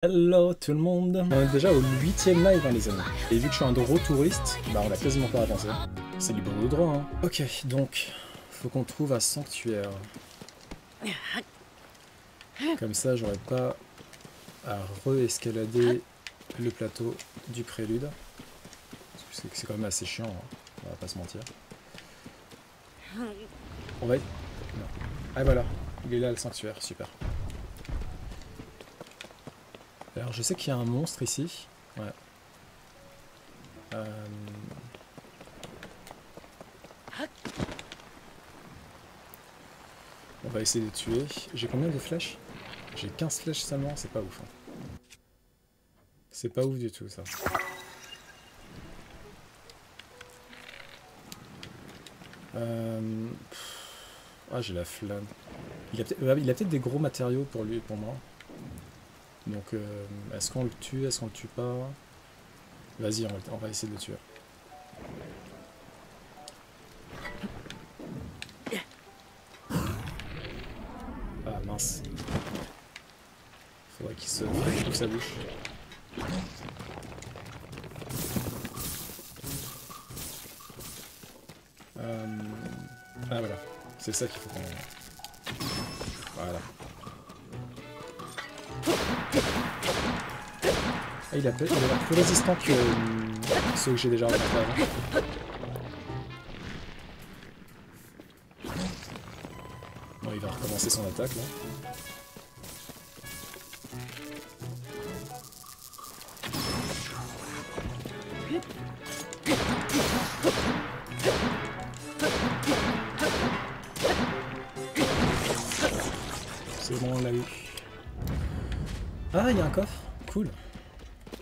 Hello tout le monde. On est déjà au 8ème live les amis. Et vu que je suis un gros touriste, bah on a quasiment pas avancé. C'est libre de droit hein. Ok, donc faut qu'on trouve un sanctuaire. Comme ça j'aurais pas à re-escalader le plateau du prélude. Parce que c'est quand même assez chiant, hein. On va pas se mentir. On va... Non. Ah voilà, il est là le sanctuaire, super. Alors je sais qu'il y a un monstre ici. Ouais. On va essayer de tuer. J'ai combien de flèches? J'ai 15 flèches seulement, c'est pas ouf. Hein. C'est pas ouf du tout ça. Ah j'ai la flamme. Il a peut-être des gros matériaux pour lui et pour moi. Donc est-ce qu'on le tue? Est-ce qu'on le tue pas? Vas-y, on va essayer de le tuer. Ah mince. Faudrait qu'il se ouvre sa bouche. Ah voilà. C'est ça qu'il faut qu'on... Voilà. Ah, il a l'air plus résistant que ceux que j'ai déjà rencontrés avant. Bon, il va recommencer son attaque là. C'est bon, on l'a eu. Ah, il y a un coffre. Cool.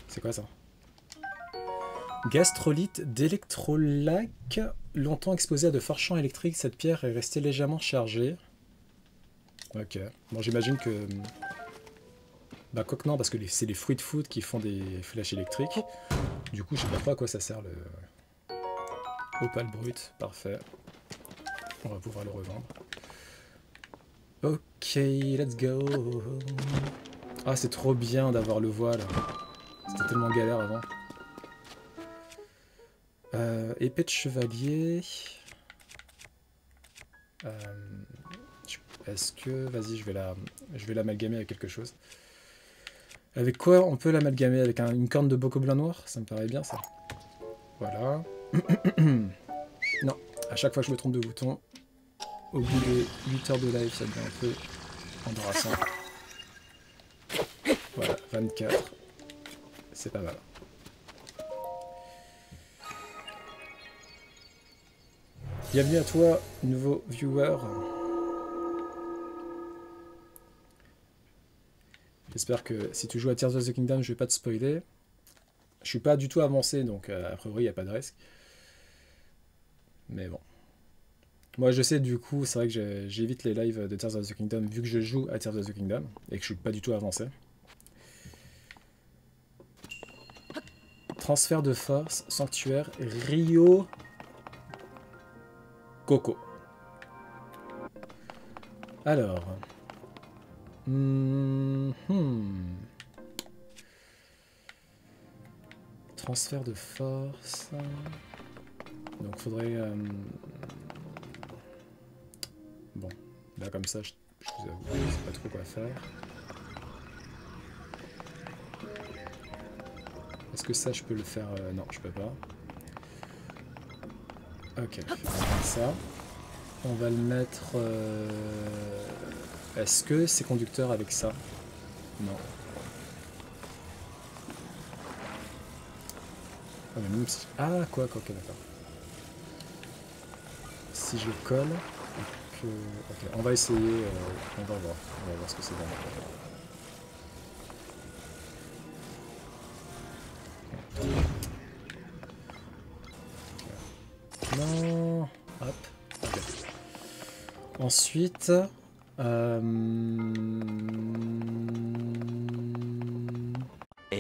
C'est quoi ça? Gastrolite d'électrolac. Longtemps exposée à de forts champs électriques, cette pierre est restée légèrement chargée. Ok. Bon, j'imagine que... Bah, quoique non, parce que c'est les fruits de foot qui font des flèches électriques. Du coup, je sais pas trop à quoi ça sert le... Opale brut. Parfait. On va pouvoir le revendre. Ok, let's go. Ah, c'est trop bien d'avoir le voile. C'était tellement galère avant. Épée de chevalier. Est-ce que... Vas-y, je vais l'amalgamer avec quelque chose. Avec quoi on peut l'amalgamer? Avec une corne de bocoblin noir? Ça me paraît bien, ça. Voilà. Non, à chaque fois que je me trompe de bouton, au bout de 8 heures de live, ça devient un peu embarrassant. Voilà, 24. C'est pas mal. Bienvenue à toi, nouveau viewer. J'espère que si tu joues à Tears of the Kingdom, je vais pas te spoiler. Je suis pas du tout avancé, donc a priori, il n'y a pas de risque. Mais bon. Moi, je sais, du coup, c'est vrai que j'évite les lives de Tears of the Kingdom, vu que je joue à Tears of the Kingdom, et que je suis pas du tout avancé. Transfert de force, sanctuaire, Rio... Coco. Alors... Transfert de force... Donc faudrait... Bon, là comme ça, je vous avoue, je sais pas trop quoi faire. Est-ce que ça, je peux le faire? Non, je peux pas. Ok, ça. On va le mettre... Est-ce que c'est conducteur avec ça? Non. Ah, mais même si... Ah, quoi, ok, d'accord. Si je colle... Que... Ok, on va essayer, on va voir ce que c'est vraiment. Non, hop, ok. Ensuite, A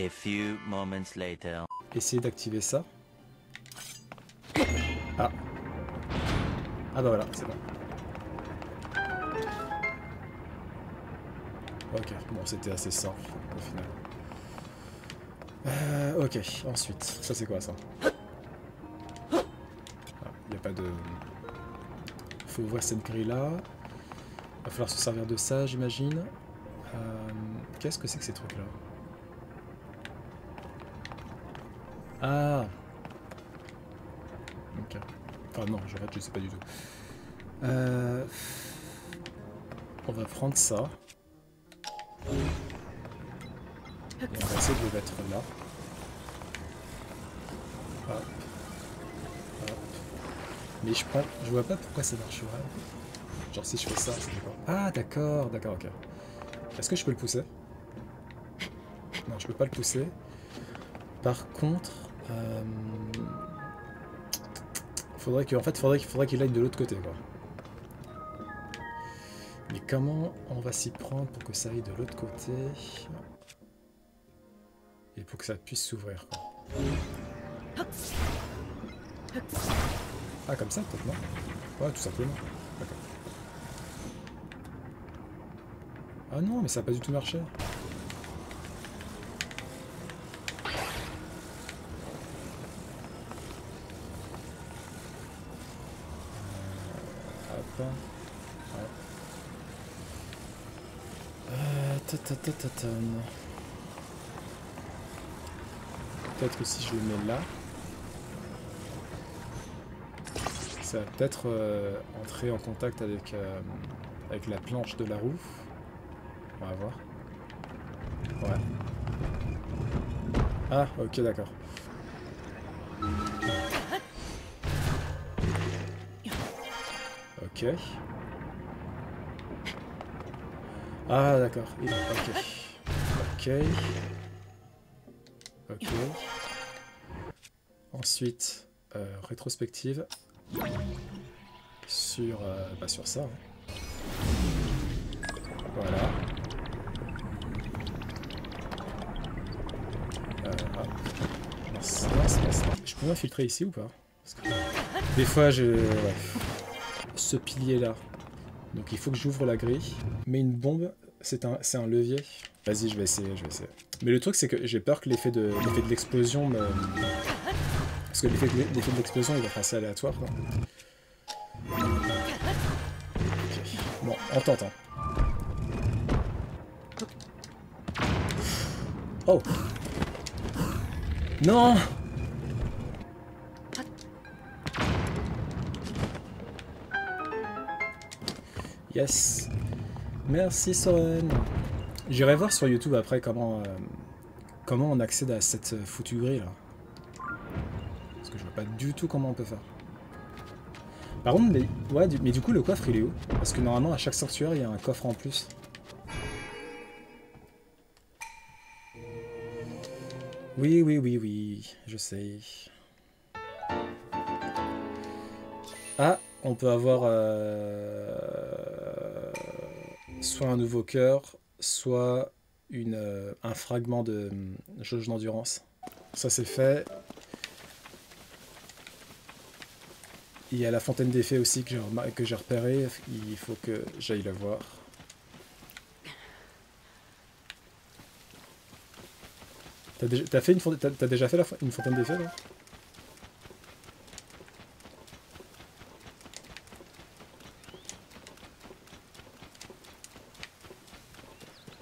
few moments later. Essayer d'activer ça. Ah. Ah bah voilà, c'est bon. Ok, bon c'était assez simple au final. Ok, ensuite, ça c'est quoi ça? Il n'y a pas de... Faut ouvrir cette grille là. Va falloir se servir de ça, j'imagine. Qu'est-ce que c'est que ces trucs là? Ah. Ok. Enfin non, je sais pas du tout. On va prendre ça. Et on va essayer de le mettre là. Hop. Hop. Mais je vois pas pourquoi ça marcherait. Genre si je fais ça, c'est quoi? Ah d'accord, d'accord, ok. Est-ce que je peux le pousser? Non, je peux pas le pousser. Par contre, faudrait qu'il aille de l'autre côté, quoi. Mais comment on va s'y prendre pour que ça aille de l'autre côté et pour que ça puisse s'ouvrir, quoi. Ah, comme ça, peut-être, non? Ouais, tout simplement. D'accord. Ah non, mais ça n'a pas du tout marché. Hop. Peut-être que si je le mets là, ça va peut-être entrer en contact avec la planche de la roue. On va voir. Ouais. Ah, ok, d'accord. Ok. Ah, d'accord. Ok. Ok. Ok. Ensuite, rétrospective sur, sur ça. Hein. Voilà. Hop. Mince, mince, mince. Je peux m'infiltrer ici ou pas? Parce que des fois, ouais. Ce pilier là. Donc il faut que j'ouvre la grille. Mais une bombe, c'est un levier. Vas-y, je vais essayer. Mais le truc, c'est que j'ai peur que l'effet de l'explosion me... Parce que l'effet de l'explosion, il va être assez aléatoire, quoi. Ok. Bon, on tente, hein. Oh! Non! Yes! Merci Soren! J'irai voir sur YouTube après comment on accède à cette foutue grille là. Parce que je vois pas du tout comment on peut faire. Par contre, mais du coup le coffre il est où? Parce que normalement à chaque sanctuaire il y a un coffre en plus. Oui, je sais. Ah, on peut avoir soit un nouveau cœur, soit un fragment de jauge d'endurance. Ça c'est fait. Il y a la fontaine d'effet aussi que j'ai repéré. Il faut que j'aille la voir. T'as déjà fait une fontaine d'effet là?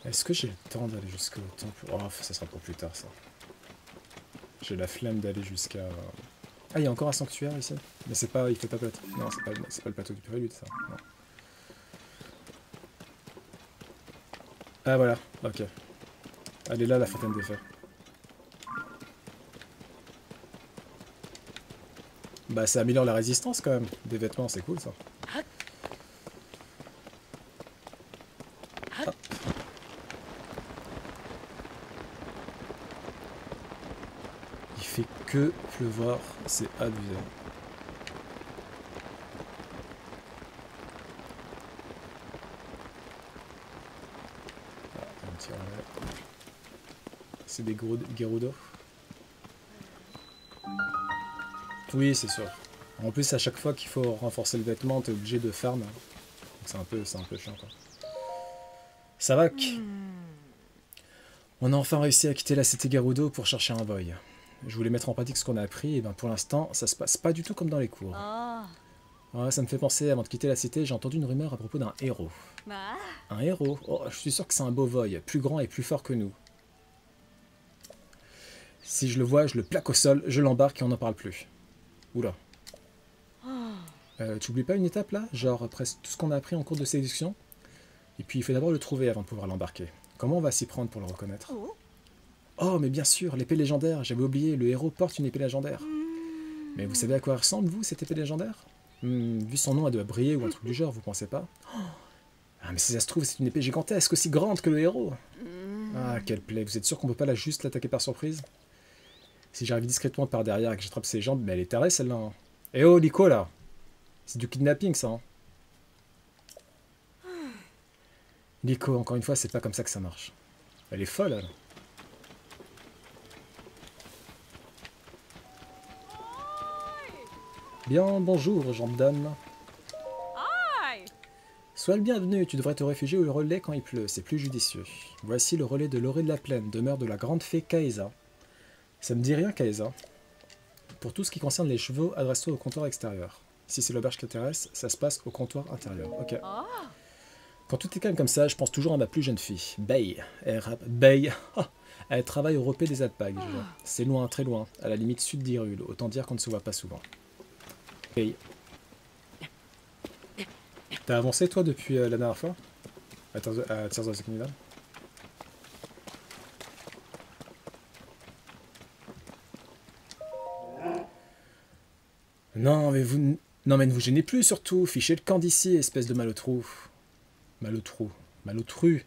Est-ce que j'ai le temps d'aller jusqu'au temple? Oh, ça sera pour plus tard ça. J'ai la flemme d'aller jusqu'à... Ah, il y a encore un sanctuaire ici? Mais c'est pas... Il fait pas plateau. Non, c'est pas le plateau du prélude ça. Non. Ah voilà, ok. Elle est là la fontaine d'effet. Bah ça améliore la résistance quand même. Des vêtements, c'est cool ça. Hop. Il fait que pleuvoir, c'est abusé. Ah, un petit relais. C'est des Gerudo. Oui, c'est sûr. En plus, à chaque fois qu'il faut renforcer le vêtement, t'es obligé de farm. C'est un peu chiant, quoi. Ça va. On a enfin réussi à quitter la cité Gerudo pour chercher un boy. Je voulais mettre en pratique ce qu'on a appris, et ben pour l'instant, ça se passe pas du tout comme dans les cours. Ouais, ça me fait penser, avant de quitter la cité, j'ai entendu une rumeur à propos d'un héros. Un héros? Oh, je suis sûr que c'est un beau voy, plus grand et plus fort que nous. Si je le vois, je le plaque au sol, je l'embarque et on n'en parle plus. Oula. Tu oublies pas une étape là? Genre presque tout ce qu'on a appris en cours de séduction? Et puis il faut d'abord le trouver avant de pouvoir l'embarquer. Comment on va s'y prendre pour le reconnaître? Oh, mais bien sûr, l'épée légendaire, j'avais oublié, le héros porte une épée légendaire. Mais vous savez à quoi elle ressemble, vous, cette épée légendaire? Vu son nom, elle doit briller ou un truc du genre, vous pensez pas? Ah, mais si ça se trouve, c'est une épée gigantesque, aussi grande que le héros. Ah, quelle plaie, vous êtes sûr qu'on peut pas juste l'attaquer par surprise? Si j'arrive discrètement par derrière et que j'attrape ses jambes, mais elle est tarée celle-là. Hein. Eh oh, Nico, là! C'est du kidnapping, ça. Hein. Nico, encore une fois, c'est pas comme ça que ça marche. Elle est folle, elle. Bien, bonjour, gendarme. Sois le bienvenu, tu devrais te réfugier au relais quand il pleut, c'est plus judicieux. Voici le relais de l'orée de la plaine, demeure de la grande fée Kaesa. Ça me dit rien, Kaesa. Pour tout ce qui concerne les chevaux, adresse-toi au comptoir extérieur. Si c'est l'auberge qui t'intéresse, ça se passe au comptoir intérieur. Ok. Quand tout est calme comme ça, je pense toujours à ma plus jeune fille, Bay. Bay. Elle travaille au repais des alpagues. C'est loin, très loin, à la limite sud d'Hyrule. Autant dire qu'on ne se voit pas souvent. Bay. T'as avancé toi depuis la dernière fois? À Tears of the Kingdom? Non mais ne vous gênez plus surtout, fichez le camp d'ici, espèce de malotrou. Malotru.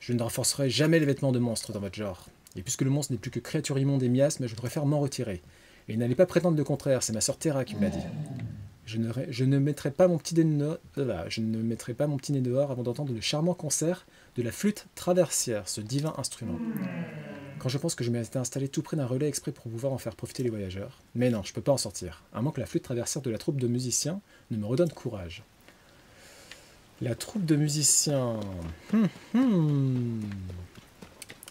Je ne renforcerai jamais les vêtements de monstres dans votre genre. Et puisque le monstre n'est plus que créature immonde et miasme, je préfère m'en retirer. Et n'allez pas prétendre le contraire, c'est ma sœur Terra qui me l'a dit. Je ne mettrai pas mon petit nez dehors avant d'entendre le charmant concert de la flûte traversière, ce divin instrument. Quand je pense que je m'étais installé tout près d'un relais exprès pour pouvoir en faire profiter les voyageurs. Mais non, je peux pas en sortir, à moins que la flûte traversière de la troupe de musiciens ne me redonne courage. La troupe de musiciens...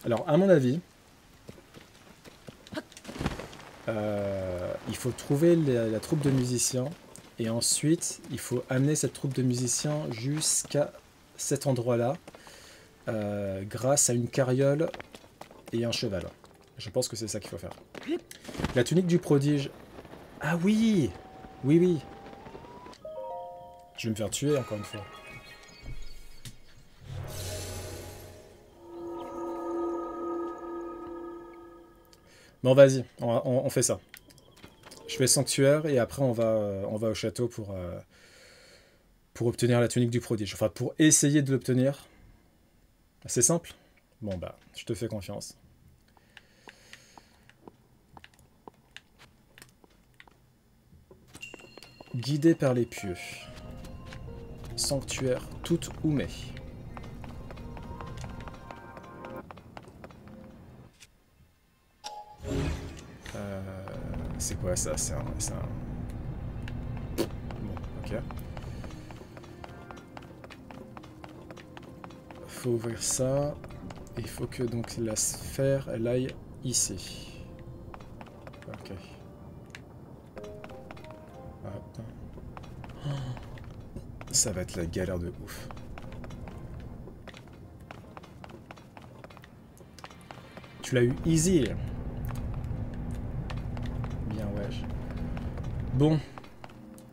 Alors, à mon avis, il faut trouver la troupe de musiciens et ensuite, il faut amener cette troupe de musiciens jusqu'à cet endroit-là grâce à une carriole et un cheval. Je pense que c'est ça qu'il faut faire. La tunique du prodige. Ah oui! Oui. Je vais me faire tuer encore une fois. Bon, vas-y, on fait ça. Je fais sanctuaire et après on va au château pour obtenir la tunique du prodige. Enfin, pour essayer de l'obtenir. C'est simple. Bon, bah, je te fais confiance. Guidé par les pieux. Sanctuaire tout oumé. C'est quoi ça? C'est un... Bon, ok. Faut ouvrir ça. Et il faut que donc la sphère, elle aille ici. Ok. Hop. Oh, ça va être la galère de ouf. Tu l'as eu easy. Bien, ouais. Bon.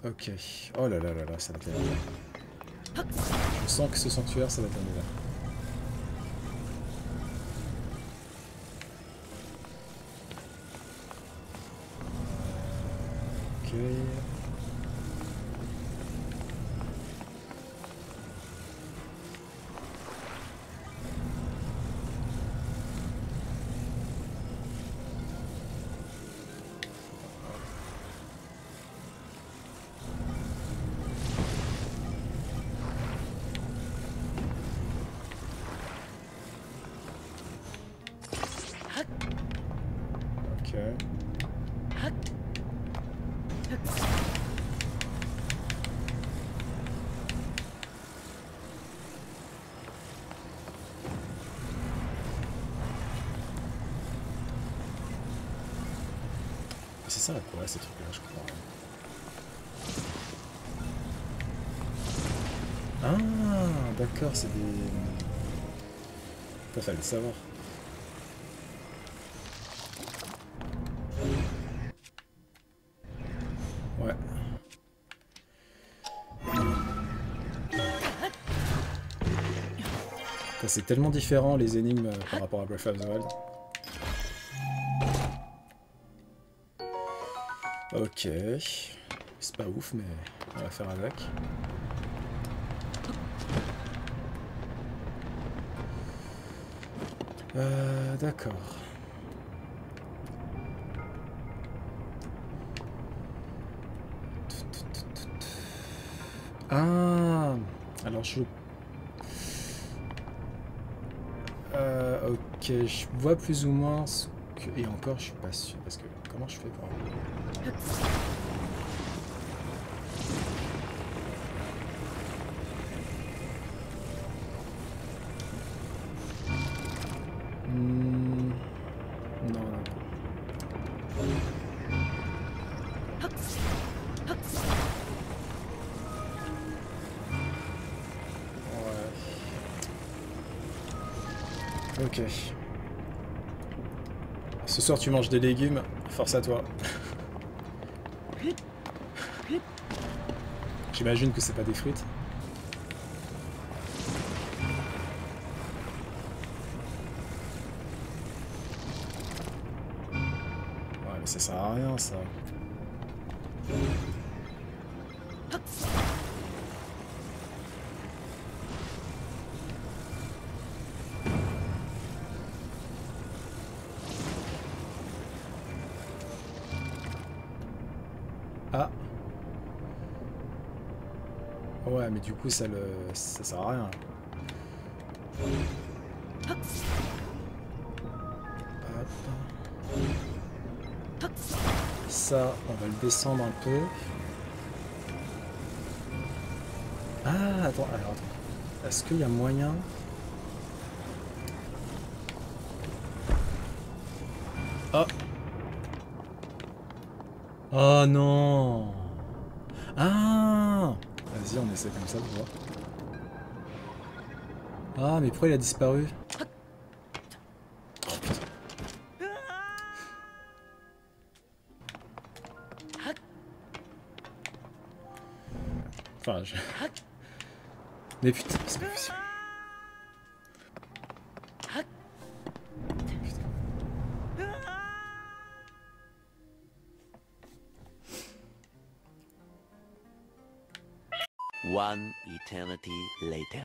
Ok. Oh là là là là, ça va être la galère. Je sens que ce sanctuaire, ça va être la galère. Ok. C'est ça, quoi, ces trucs-là, je crois. Ah, d'accord, c'est des... Ça fallait le savoir. Ouais. C'est tellement différent les énigmes par rapport à Breath of the Wild. Ok. C'est pas ouf, mais on va faire avec. D'accord. Ah, alors je... ok, je vois plus ou moins ce que... Et encore, je suis pas sûr, parce que... Comment je fais pour... Non, non. Ouais. Ok. Ce soir tu manges des légumes, force à toi. J'imagine que c'est pas des frites. Ouais, mais ça sert à rien ça. Ah. Ouais, mais du coup ça sert à rien. Hop. Ça, on va le descendre un peu. Ah, attends, alors attends. Est-ce qu'il y a moyen... Oh. Oh non. Ah. Vas-y, on essaie comme ça de voir. Ah, mais pourquoi il a disparu? Oh putain. Enfin, je... Mais putain, c'est pas possible. One eternity later.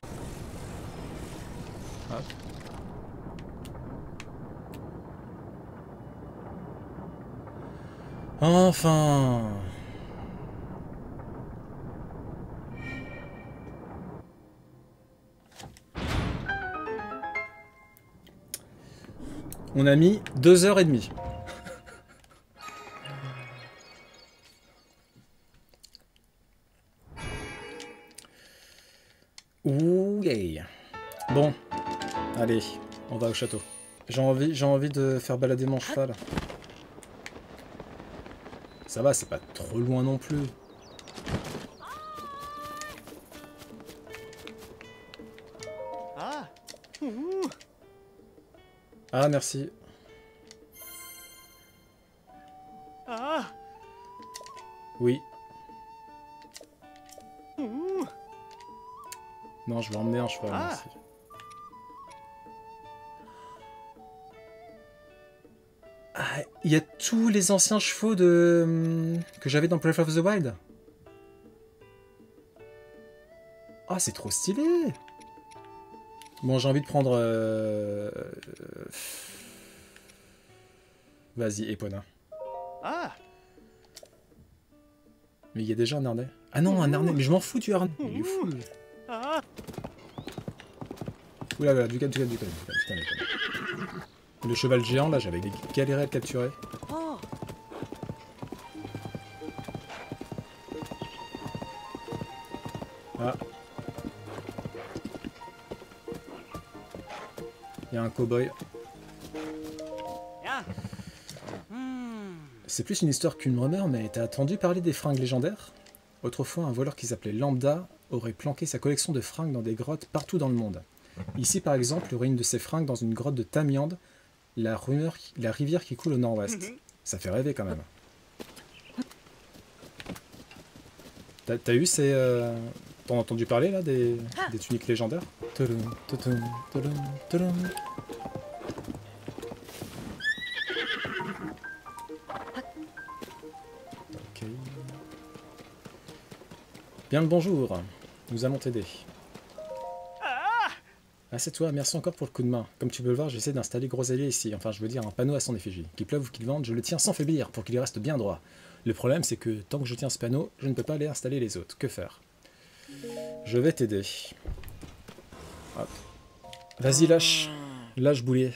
Hop. Enfin. On a mis 2h30. Ouh, yeah. Bon, allez, on va au château. J'ai envie de faire balader mon cheval. Ça va, c'est pas trop loin non plus. Ah, merci. Oui. Non, je vais emmener un cheval. Merci. Ah, il y a tous les anciens chevaux de que j'avais dans Breath of the Wild. Ah, c'est trop stylé. Bon, j'ai envie de prendre... Vas-y, Epona. Mais il y a déjà un harnais. Ah non, un harnais. Mais je m'en fous du harnais. Il est fou. Oula, là, du calme. Le cheval géant, là, j'avais galéré à le capturer. Ah. Il y a un cow-boy. C'est plus une histoire qu'une rumeur, mais t'as entendu parler des fringues légendaires? Autrefois, un voleur qui s'appelait Lambda aurait planqué sa collection de fringues dans des grottes partout dans le monde. Ici, par exemple, il y aurait une de ces fringues dans une grotte de Tamiande, la rivière qui coule au nord-ouest. Ça fait rêver quand même. T'as eu ces... T'as entendu parler là des tuniques légendaires? Tudum, tudum, tudum, tudum. Ok. Bien le bonjour, nous allons t'aider. Ah c'est toi, merci encore pour le coup de main. Comme tu peux le voir, j'essaie d'installer Groseillier ici, enfin je veux dire un panneau à son effigie. Qu'il pleuve ou qu'il vente, je le tiens sans faiblir pour qu'il reste bien droit. Le problème c'est que tant que je tiens ce panneau, je ne peux pas aller installer les autres. Que faire? Je vais t'aider. Vas-y lâche. Lâche boulier.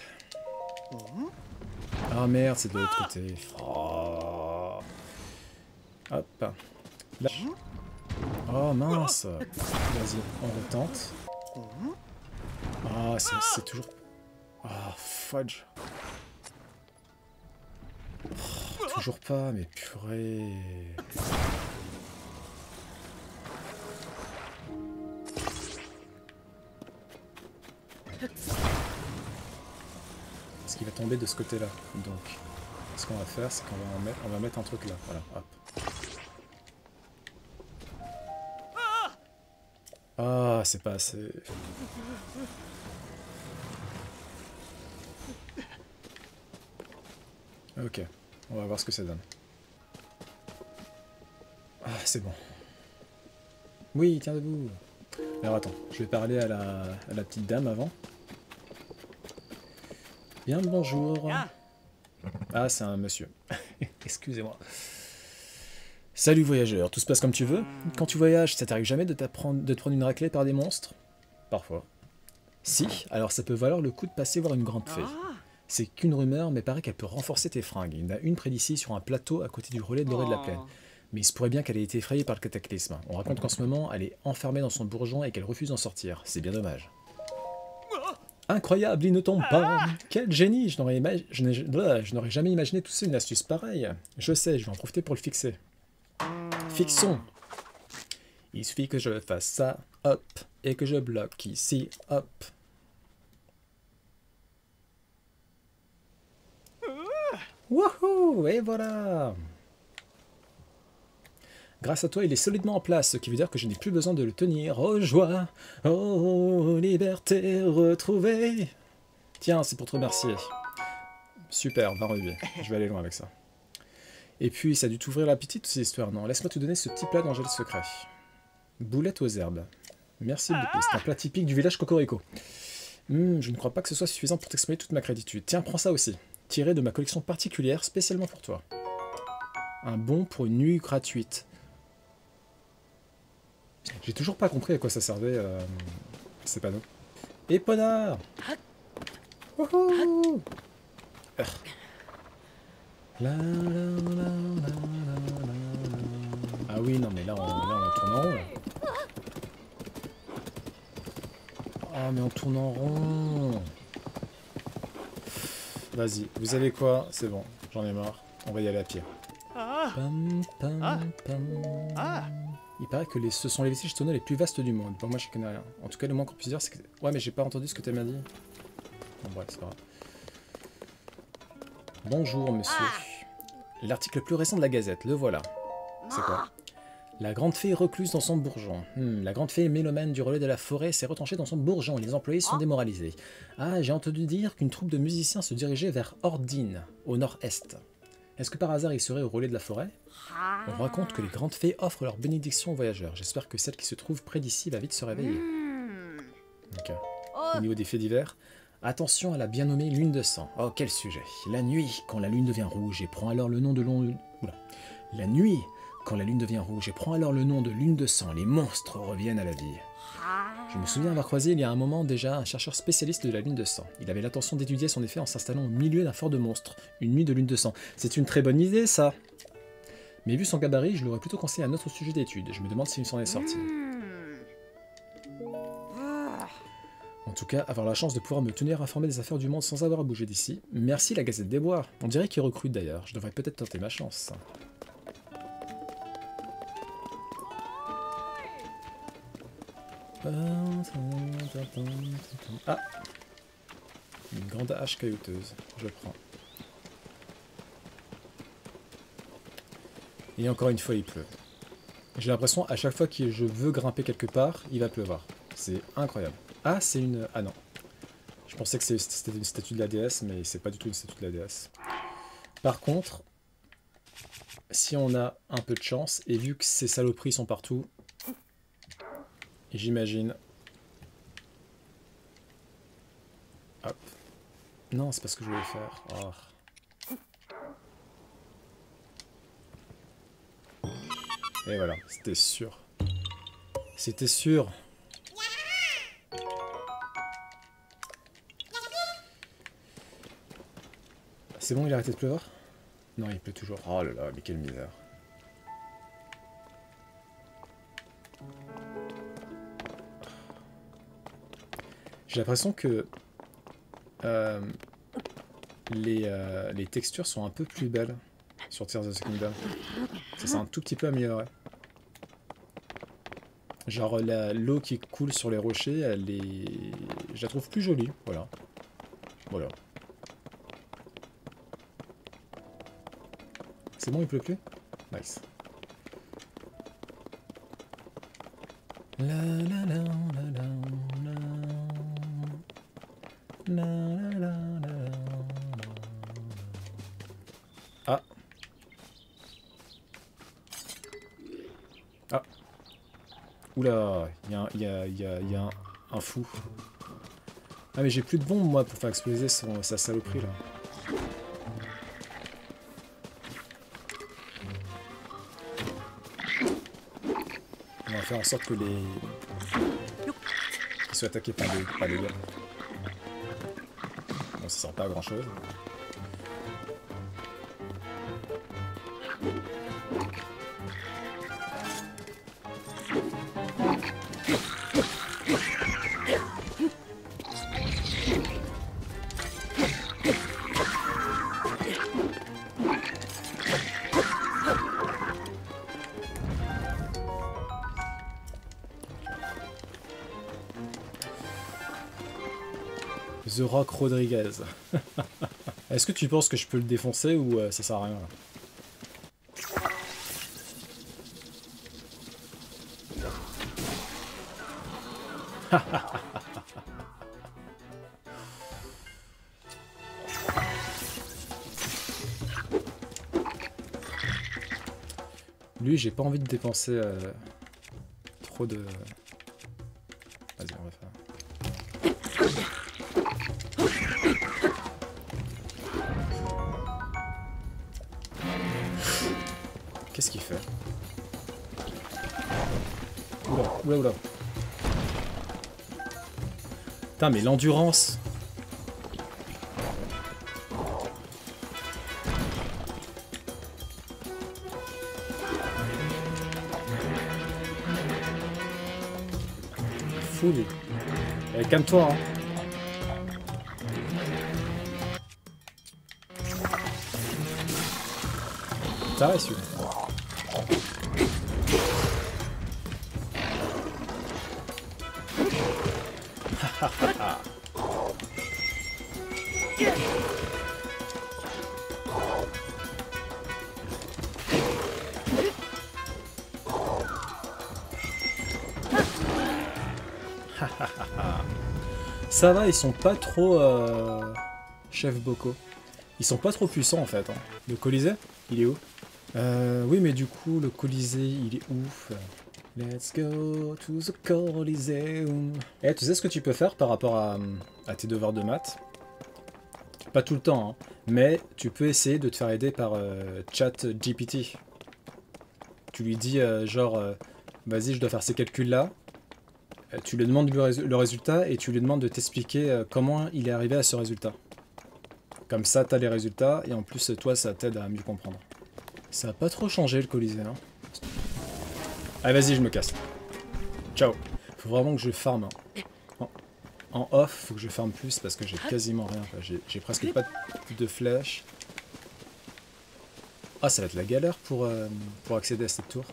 Ah merde, c'est de l'autre côté. Oh. Hop. Lâche. Oh mince. Vas-y, on retente. Ah, c'est toujours... Ah, fudge. Oh, toujours pas, mais purée. Ce qui va tomber de ce côté-là. Donc, ce qu'on va faire, c'est qu'on va mettre un truc là. Voilà, hop. Ah, c'est pas assez... Ok, on va voir ce que ça donne. Ah, c'est bon. Oui, tiens debout. Alors attends, je vais parler à la petite dame avant. Bien le bonjour. Ah, c'est un monsieur. Excusez-moi. Salut voyageur, tout se passe comme tu veux? Quand tu voyages, ça t'arrive jamais de te prendre une raclée par des monstres? Parfois. Si, alors ça peut valoir le coup de passer voir une grande fée. C'est qu'une rumeur, mais paraît qu'elle peut renforcer tes fringues. Il y en a une près d'ici, sur un plateau à côté du relais de l'orée de la plaine. Mais il se pourrait bien qu'elle ait été effrayée par le cataclysme. On raconte qu'en ce moment, elle est enfermée dans son bourgeon et qu'elle refuse d'en sortir. C'est bien dommage. Incroyable, il ne tombe pas! Quel génie! Je n'aurais jamais imaginé tousser une astuce pareille. Je sais, je vais en profiter pour le fixer. Fixons! Il suffit que je fasse ça, hop, et que je bloque ici, hop. Wouhou! Et voilà! Grâce à toi, il est solidement en place, ce qui veut dire que je n'ai plus besoin de le tenir. Oh joie! Oh liberté retrouvée! Tiens, c'est pour te remercier. Super, 20 rubis. Je vais aller loin avec ça. Et puis, ça a dû t'ouvrir l'appétit, toutes ces histoires, non? Laisse-moi te donner ce petit plat dont j'ai le secret. Boulette aux herbes. Merci beaucoup, c'est un plat typique du village Cocorico. Je ne crois pas que ce soit suffisant pour t'exprimer toute ma gratitude. Tiens, prends ça aussi. Tiré de ma collection particulière, spécialement pour toi. Un bon pour une nuit gratuite. J'ai toujours pas compris à quoi ça servait, ces panneaux. Éponnard! Wouhou! Ah oui, non mais là on tourne en rond là. Ah mais on tourne en rond. Vas-y, vous savez quoi? C'est bon, j'en ai marre. On va y aller à pied. Pam, pam, pam. Il paraît que ce sont les vestiges tonneaux les plus vastes du monde. Bon, moi je connais rien. En tout cas, le moins qu'on puisse dire, c'est que... Ouais, mais j'ai pas entendu ce que tu m'as dit. Bon, bref, c'est pas grave. Bonjour, monsieur. L'article le plus récent de la Gazette, le voilà. C'est quoi? La grande fée recluse dans son bourgeon. La grande fée mélomane du relais de la forêt s'est retranchée dans son bourgeon et les employés sont démoralisés. Ah, j'ai entendu dire qu'une troupe de musiciens se dirigeait vers Ordine, au nord-est. Est-ce que par hasard ils seraient au relais de la forêt? On raconte que les grandes fées offrent leur bénédiction aux voyageurs. J'espère que celle qui se trouve près d'ici va vite se réveiller. Ok. Au niveau des faits divers, attention à la bien nommée lune de sang. Oh, quel sujet. La nuit, quand la lune devient rouge et prend alors le nom de Oula. La nuit, quand la lune devient rouge et prend alors le nom de lune de sang, les monstres reviennent à la vie. Je me souviens avoir croisé il y a un moment déjà un chercheur spécialiste de la lune de sang. Il avait l'intention d'étudier son effet en s'installant au milieu d'un fort de monstres, une nuit de lune de sang. C'est une très bonne idée, ça. Mais vu son gabarit, je l'aurais plutôt conseillé à un autre sujet d'étude. Je me demande s'il s'en est sorti. En tout tout cas, avoir la chance de pouvoir me tenir informé des affaires du monde sans avoir à bouger d'ici. Merci la Gazette des Bois. On dirait qu'ils recrutent d'ailleurs. Je devrais peut-être tenter ma chance. Ah! Une grande hache caillouteuse. Je prends. Et encore une fois, il pleut. J'ai l'impression, à chaque fois que je veux grimper quelque part, il va pleuvoir. C'est incroyable. Ah, c'est une... Ah non. Je pensais que c'était une statue de la déesse, mais c'est pas du tout une statue de la déesse. Par contre, si on a un peu de chance, et vu que ces saloperies sont partout, j'imagine... Hop. Non, c'est pas ce que je voulais faire. Oh. Et voilà, c'était sûr. C'était sûr. C'est bon, il a arrêté de pleuvoir? Non, il pleut toujours. Oh là là, mais quelle misère. J'ai l'impression que les textures sont un peu plus belles sur Tears of the Kingdom. Ça s'est un tout petit peu amélioré. Genre l'eau qui coule sur les rochers, je la trouve plus jolie. Voilà. Voilà. C'est bon, il pleut plus? Nice. La la la la la la la la la. Ah. Ah. Oula, il y a un fou. Ah mais j'ai plus de bombes moi pour faire exploser sa saloperie là. On va faire en sorte que qu'ils soient attaqués par les gars. Bon, ça sert pas à grand chose. The Rock Rodriguez. Est-ce que tu penses que je peux le défoncer ou ça sert à rien là? Lui, j'ai pas envie de dépenser trop de... Vas-y, on va faire... Qu'est-ce qu'il fait? Oula, oula, oula. Putain, mais l'endurance! Fou, lui. Eh, calme-toi, hein. Ça celui-là. Ça va, ils sont pas trop chef Boko. Ils sont pas trop puissants en fait. Hein. Le Colisée, il est où? Oui, mais du coup, le Colisée, il est ouf. Let's go to the Coliseum. Et tu sais ce que tu peux faire par rapport à tes devoirs de maths? Pas tout le temps, hein, mais tu peux essayer de te faire aider par ChatGPT. Tu lui dis genre, vas-y, je dois faire ces calculs-là. Tu lui demandes le résultat et tu lui demandes de t'expliquer comment il est arrivé à ce résultat. Comme ça, tu as les résultats et en plus, toi, ça t'aide à mieux comprendre. Ça n'a pas trop changé le Colisée. Hein. Allez, vas-y, je me casse. Ciao. Faut vraiment que je farm. Hein. Oh. en off, faut que je farme plus parce que j'ai quasiment rien. J'ai presque pas de flèches. Ah, ça va être la galère pour accéder à cette tour.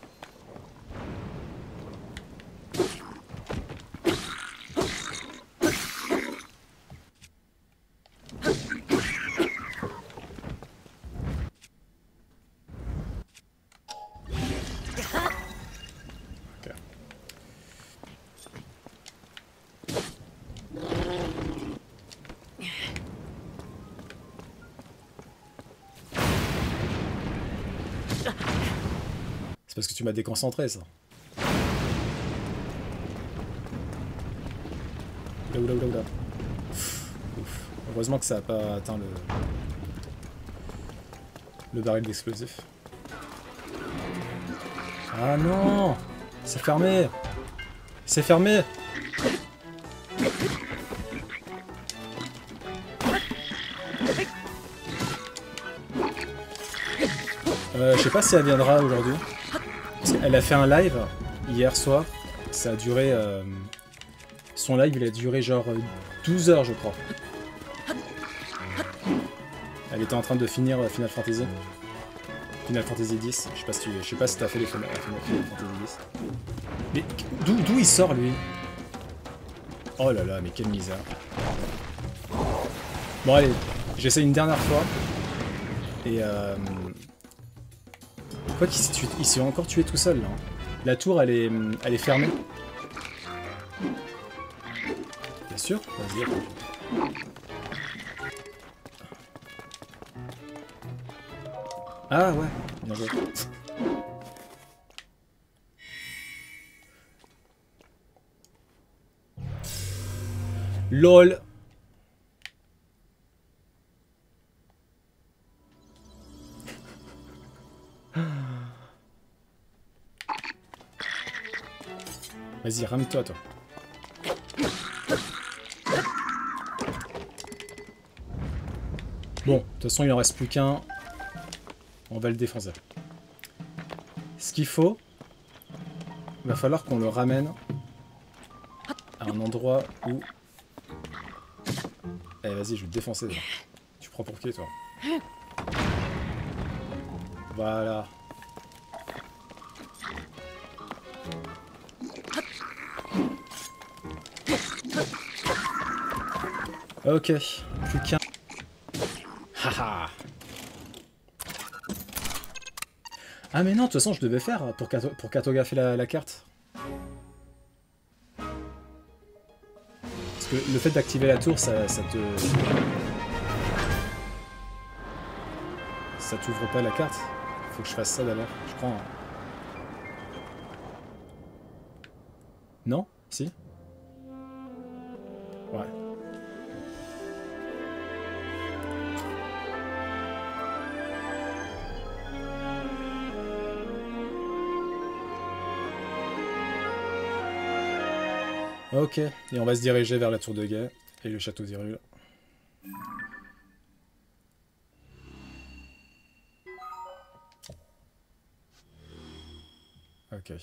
Parce que tu m'as déconcentré, ça. Oula. Ouf. Heureusement que ça n'a pas atteint le baril d'explosif. Ah non! C'est fermé! C'est fermé! Je sais pas si elle viendra aujourd'hui. Elle a fait un live hier soir, ça a duré... son live il a duré genre 12 heures je crois. Elle était en train de finir Final Fantasy. Final Fantasy X, je sais pas si t'as fait les Final Fantasy X. Mais d'où il sort lui? Oh là là, mais quelle misère. Bon allez, j'essaie une dernière fois. Et quoi qu'il s'est encore tué tout seul là. La tour elle est fermée. Bien sûr, vas-y. Ah ouais, bien joué. LOL. Vas-y, rame-toi, toi. Bon, de toute façon, il en reste plus qu'un. On va le défoncer. Ce qu'il faut, il va falloir qu'on le ramène à un endroit où... Allez, vas-y, je vais te défoncer. Là. Tu prends pour qui, toi? Voilà. Ok, plus qu'un. Haha. Ah mais non, de toute façon je devais faire pour cartographier la carte. Parce que le fait d'activer la tour, ça t'ouvre pas la carte. Faut que je fasse ça d'abord, je crois. Hein. Non? Si? Ouais. Ok, et on va se diriger vers la tour de guet et le château d'Hyrule. Ok.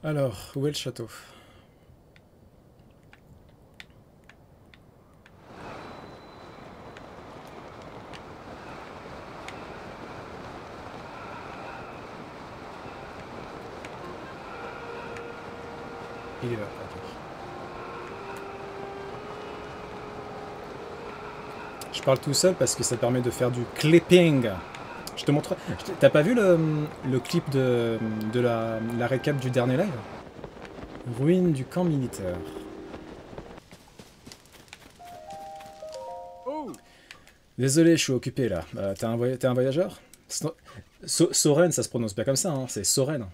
Alors, où est le château? Il est là, ok. Je parle tout seul parce que ça permet de faire du clipping. Je te montre... T'as pas vu le clip de la récap du dernier live? Ruine du camp militaire. Désolé, je suis occupé là. T'es un voyageur? Soren, ça se prononce bien comme ça, hein. C'est Soren.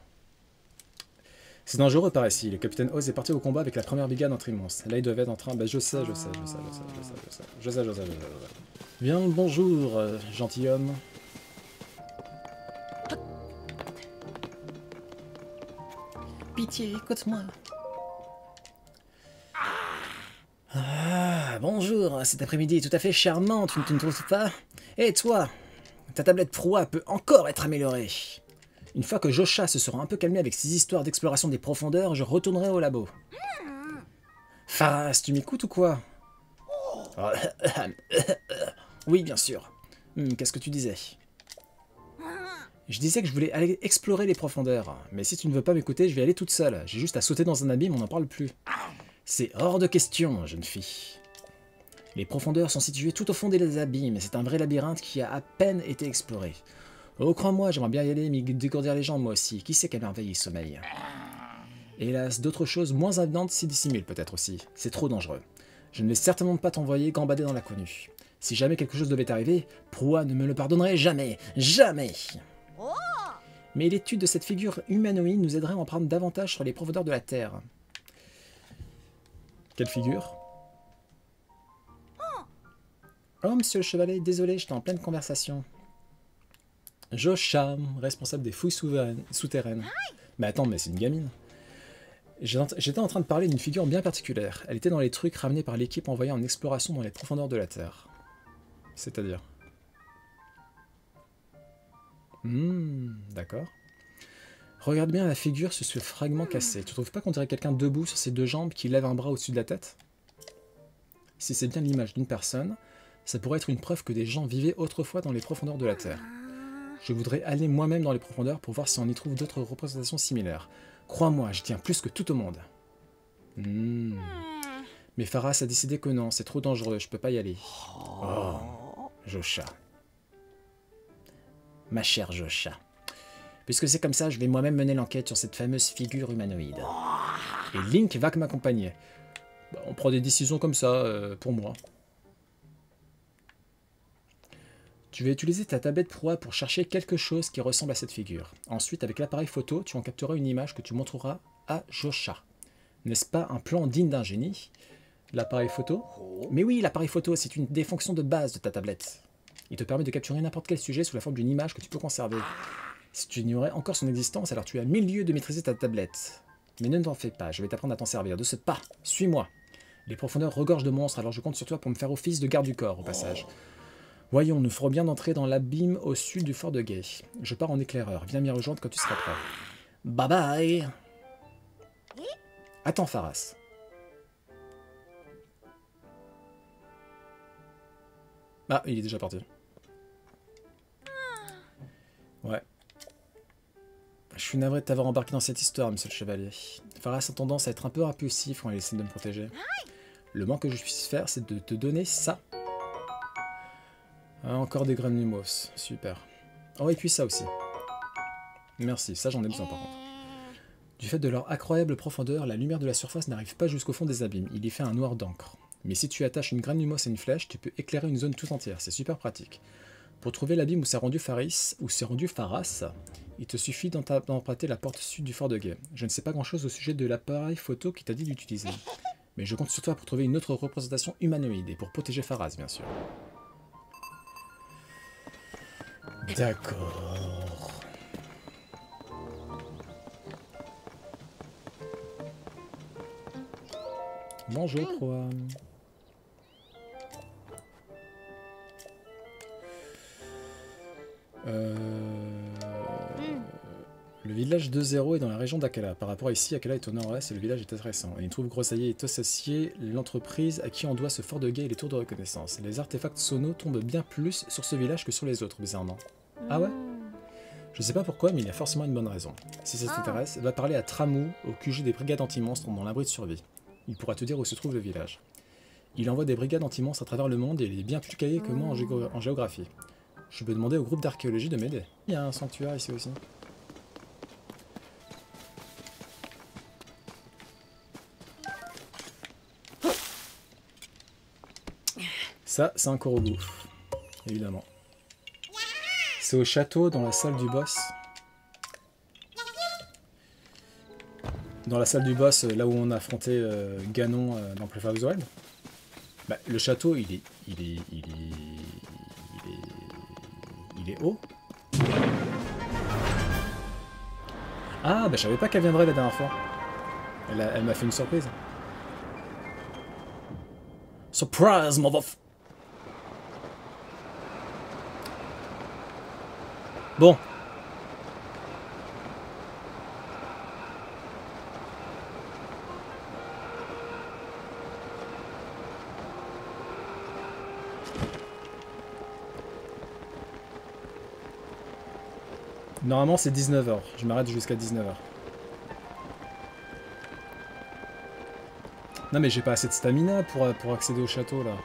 C'est dangereux par ici. Le capitaine Oz est parti au combat avec la première brigade anti-monstre. Là, il devait être en train... Bah, je sais. Bien le bonjour, gentilhomme. Pitié, écoute-moi. Ah, bonjour. Cet après-midi est tout à fait charmant, tu ne trouves pas? Et toi? Ta tablette proie peut encore être améliorée. Une fois que Josha se sera un peu calmé avec ses histoires d'exploration des profondeurs, je retournerai au labo. Pharas, tu m'écoutes ou quoi? Oui, bien sûr. Qu'est-ce que tu disais? Je disais que je voulais aller explorer les profondeurs. Mais si tu ne veux pas m'écouter, je vais aller toute seule. J'ai juste à sauter dans un abîme, on n'en parle plus. C'est hors de question, jeune fille. Les profondeurs sont situées tout au fond des abîmes, et c'est un vrai labyrinthe qui a à peine été exploré. Oh, crois-moi, j'aimerais bien y aller, m'y dégourdir les jambes moi aussi. Qui sait quelle merveille il sommeille? Hélas, d'autres choses moins avenantes s'y dissimulent peut-être aussi. C'est trop dangereux. Je ne vais certainement pas t'envoyer gambader dans l'inconnu. Si jamais quelque chose devait arriver, Proa ne me le pardonnerait jamais. Jamais! Mais l'étude de cette figure humanoïde nous aiderait à en prendre davantage sur les profondeurs de la Terre. Quelle figure? Oh, monsieur le chevalier, désolé, j'étais en pleine conversation. Josha, responsable des fouilles souterraines. Mais attends, mais c'est une gamine. J'étais en train de parler d'une figure bien particulière. Elle était dans les trucs ramenés par l'équipe envoyée en exploration dans les profondeurs de la Terre. C'est-à-dire... D'accord. Regarde bien la figure sur ce fragment cassé. Tu trouves pas qu'on dirait quelqu'un debout sur ses deux jambes qui lève un bras au-dessus de la tête? Si c'est bien l'image d'une personne, ça pourrait être une preuve que des gens vivaient autrefois dans les profondeurs de la Terre. Je voudrais aller moi-même dans les profondeurs pour voir si on y trouve d'autres représentations similaires. Crois-moi, je tiens plus que tout au monde. Mais Pharas a décidé que non, c'est trop dangereux, je peux pas y aller. Oh, Josha. Ma chère Josha. Puisque c'est comme ça, je vais moi-même mener l'enquête sur cette fameuse figure humanoïde. Et Link va m'accompagner. Bah, on prend des décisions comme ça, pour moi. Tu vas utiliser ta tablette Proa pour chercher quelque chose qui ressemble à cette figure. Ensuite, avec l'appareil photo, tu en capteras une image que tu montreras à Josha. N'est-ce pas un plan digne d'un génie? L'appareil photo? Mais oui, l'appareil photo, c'est une des fonctions de base de ta tablette. Il te permet de capturer n'importe quel sujet sous la forme d'une image que tu peux conserver. Si tu ignorais encore son existence, alors tu as 1000 lieues de maîtriser ta tablette. Mais ne t'en fais pas, je vais t'apprendre à t'en servir. De ce pas, suis-moi. Les profondeurs regorgent de monstres, alors je compte sur toi pour me faire office de garde du corps, au passage. Voyons, nous ferons bien d'entrer dans l'abîme au sud du fort de Gay. Je pars en éclaireur, viens m'y rejoindre quand tu seras prêt. Bye bye. Attends, Pharas. Ah, il est déjà parti. Ouais. Je suis navré de t'avoir embarqué dans cette histoire, monsieur le chevalier. Pharas a tendance à être un peu impulsif quand il essaie de me protéger. Le moins que je puisse faire, c'est de te donner ça. Ah, encore des graines lumos. Super. Oh, et puis ça aussi. Merci, ça j'en ai besoin par contre. Du fait de leur incroyable profondeur, la lumière de la surface n'arrive pas jusqu'au fond des abîmes. Il y fait un noir d'encre. Mais si tu attaches une graine lumos à une flèche, tu peux éclairer une zone tout entière. C'est super pratique. Pour trouver l'abîme où s'est rendu Pharas, il te suffit d'emprunter la porte sud du fort de Gay. Je ne sais pas grand-chose au sujet de l'appareil photo qui t'a dit d'utiliser. Mais je compte sur toi pour trouver une autre représentation humanoïde et pour protéger Pharas, bien sûr. D'accord. Bonjour, Proa. Le village 2-0 est dans la région d'Akala. Par rapport à ici, Akala est au nord-est et le village est très récent. Il trouve Grossaillé est associé l'entreprise à qui on doit ce fort de guet et les tours de reconnaissance. Les artefacts sonos tombent bien plus sur ce village que sur les autres, bizarrement. Ah ouais? Je sais pas pourquoi, mais il y a forcément une bonne raison. Si ça t'intéresse, va parler à Tramou, au QG des brigades anti-monstres dans l'abri de survie. Il pourra te dire où se trouve le village. Il envoie des brigades anti-monstres à travers le monde et il est bien plus calé que moi en géographie. Je peux demander au groupe d'archéologie de m'aider. Il y a un sanctuaire ici aussi. Ça, c'est un Korogu, évidemment. C'est au château, dans la salle du boss. Dans la salle du boss, là où on a affronté Ganon dans Breath of the Wild. Bah, le château, il est haut. Ah, bah je savais pas qu'elle viendrait la dernière fois. Elle m'a fait une surprise. Surprise, motherfucker! Bon. Normalement c'est 19h, je m'arrête jusqu'à 19h. Non mais j'ai pas assez de stamina pour accéder au château là.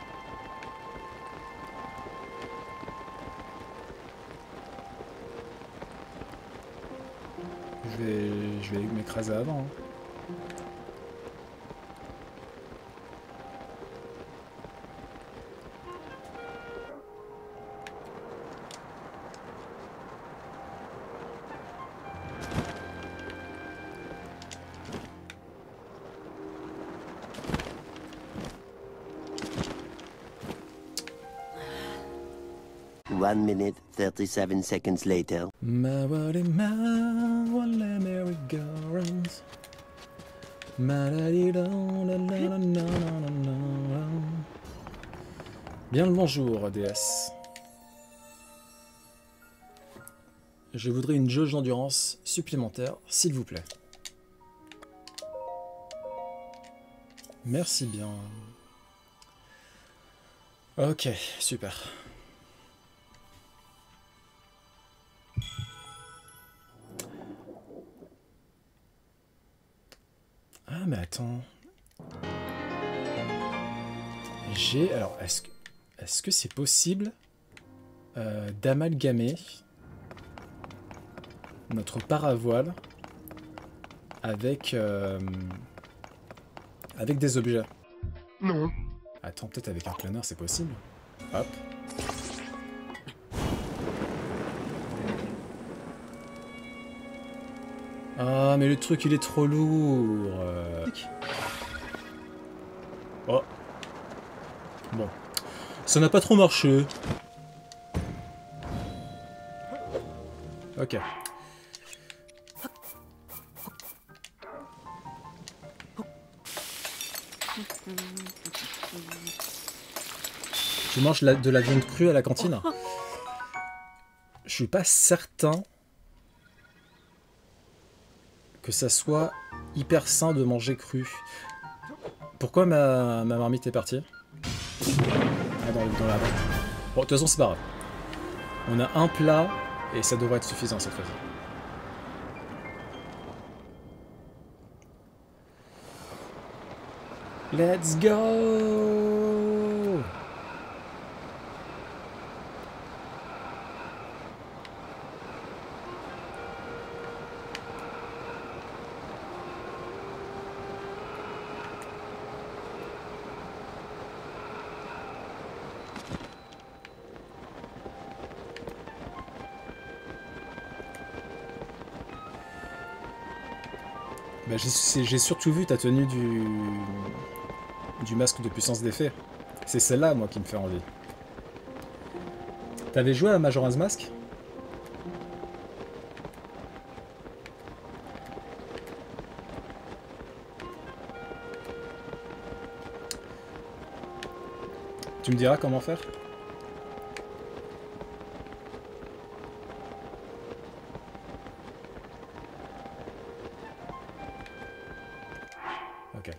Je vais m'écraser avant. Hein. One minute, 37 seconds later. Bien le bonjour, DS. Je voudrais une jauge d'endurance supplémentaire, s'il vous plaît. Merci bien. Ok, super. Ah mais attends. Alors, est-ce que c'est possible d'amalgamer notre paravoile avec des objets? Non. Attends, peut-être avec un planeur c'est possible. Hop. Ah mais le truc il est trop lourd. Oh. Bon. Ça n'a pas trop marché. Ok. Tu manges de la viande crue à la cantine? Je suis pas certain que ça soit hyper sain de manger cru. Pourquoi ma marmite est partie? Ah, dans la... Bon, de toute façon, c'est pas grave. On a un plat et ça devrait être suffisant cette fois-ci. Let's go! Bah, j'ai surtout vu ta tenue du masque de puissance d'effet. C'est celle-là, moi, qui me fait envie. T'avais joué à Majora's Mask? Tu me diras comment faire? Ok.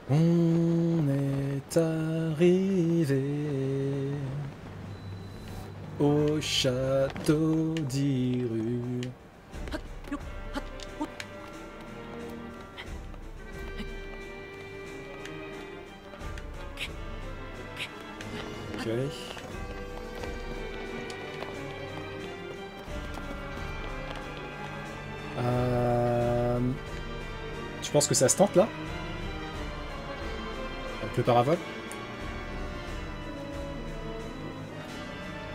On est arrivé au château d'Hyrule. Ok. Tu penses que ça se tente là? Avec le paravol?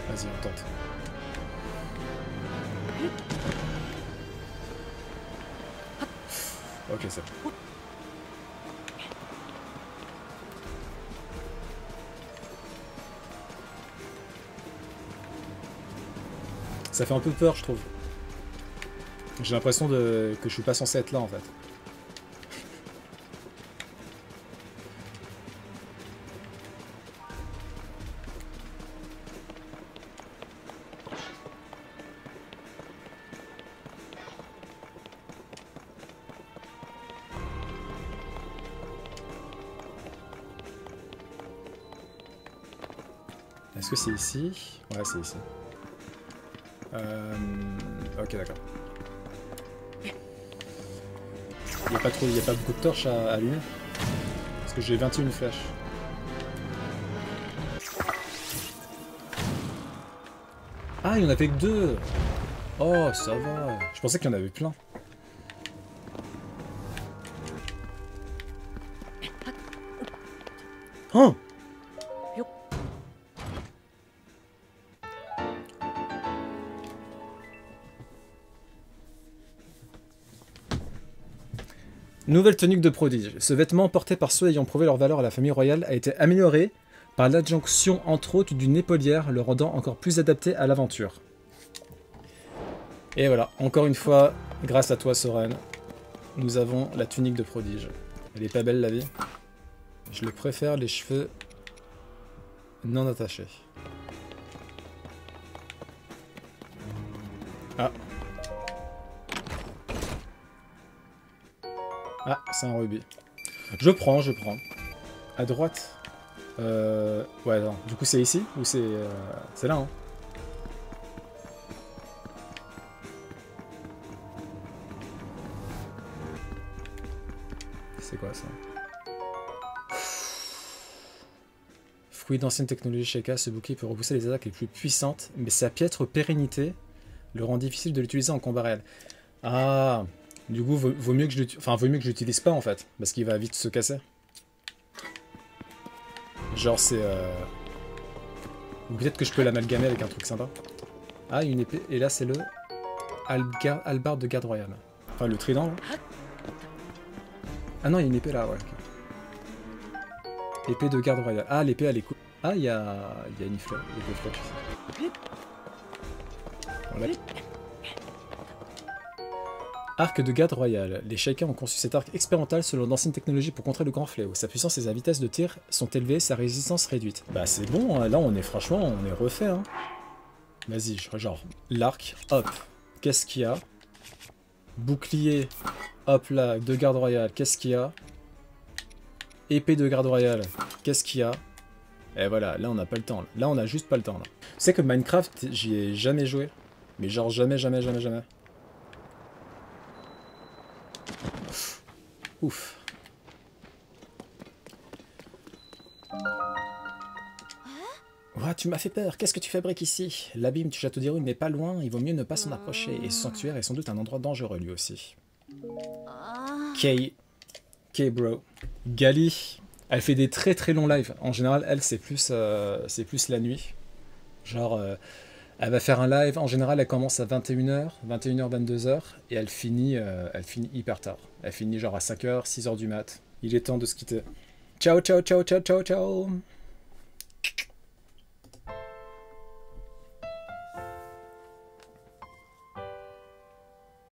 Vas-y, on tente. Ok, c'est bon. Ça fait un peu peur, je trouve. J'ai l'impression que je suis pas censé être là, en fait. Est-ce que c'est ici? Ouais, c'est ici. Ok, d'accord. Il n'y a pas beaucoup de torches à allumer. Parce que j'ai 21 flèches. Ah, il n'y en avait que 2. Oh, ça va. Je pensais qu'il y en avait plein. Oh! Nouvelle tunique de prodige. Ce vêtement porté par ceux ayant prouvé leur valeur à la famille royale a été amélioré par l'adjonction entre autres d'une épaulière, le rendant encore plus adapté à l'aventure. Et voilà, encore une fois, grâce à toi Soren, nous avons la tunique de prodige. Elle est pas belle la vie. Je le préfère les cheveux non attachés. Ah. Ah, c'est un rubis. Je prends. À droite. Ouais, non. Du coup, c'est ici ou c'est là, hein? C'est quoi ça? Fruit d'ancienne technologie Sheikah, ce bouclier peut repousser les attaques les plus puissantes, mais sa piètre pérennité le rend difficile de l'utiliser en combat réel. Ah, du coup, vaut mieux que je l'utilise pas en fait, parce qu'il va vite se casser. Genre c'est... Ou peut-être que je peux l'amalgamer avec un truc sympa. Ah, une épée, et là c'est le... Hallebarde de garde royale. Enfin, le trident, là. Ah non, il y a une épée là, ouais. Épée de garde royale. Ah, l'épée, elle est cool. Ah, il y a une flèche. Il y a deux flèches. Voilà. Arc de garde royale. Les Sheikah ont conçu cet arc expérimental selon d'anciennes technologies pour contrer le grand fléau. Sa puissance et sa vitesse de tir sont élevées, sa résistance réduite. Bah c'est bon, là on est franchement, on est refait. Hein. Vas-y, genre, l'arc, hop, qu'est-ce qu'il y a? Bouclier, hop là, de garde royale, qu'est-ce qu'il y a? Épée de garde royale, qu'est-ce qu'il y a? Et voilà, là on n'a pas le temps. Là on a juste pas le temps. Là. Tu sais que Minecraft, j'y ai jamais joué. Mais genre jamais. Ouf. Oh, tu m'as fait peur. Qu'est-ce que tu fabriques ici? L'abîme du château d'Hyrule n'est pas loin. Il vaut mieux ne pas s'en approcher. Et ce sanctuaire est sans doute un endroit dangereux lui aussi. K bro. Gali. Elle fait des très longs lives. En général, elle, c'est plus la nuit. Genre, elle va faire un live. En général, elle commence à 21h, 22h. Et elle finit hyper tard. Elle finit genre à 5h, 6h du mat. Il est temps de se quitter. Ciao.